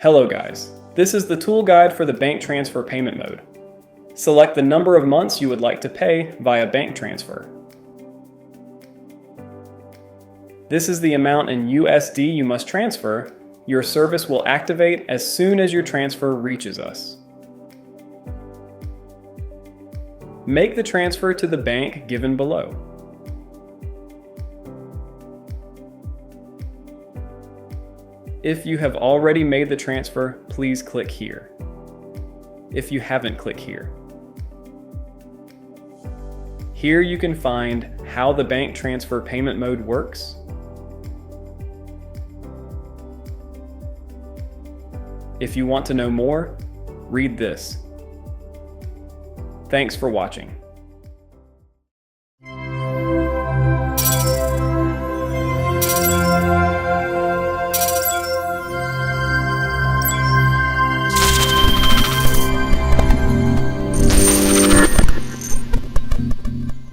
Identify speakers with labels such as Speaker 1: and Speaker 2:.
Speaker 1: Hello guys, this is the tool guide for the bank transfer payment mode. Select the number of months you would like to pay via bank transfer. This is the amount in USD you must transfer. Your service will activate as soon as your transfer reaches us. Make the transfer to the bank given below. If you have already made the transfer, please click here. If you haven't, click here. Here you can find how the bank transfer payment mode works, if you want to know more, read this. Thanks for watching.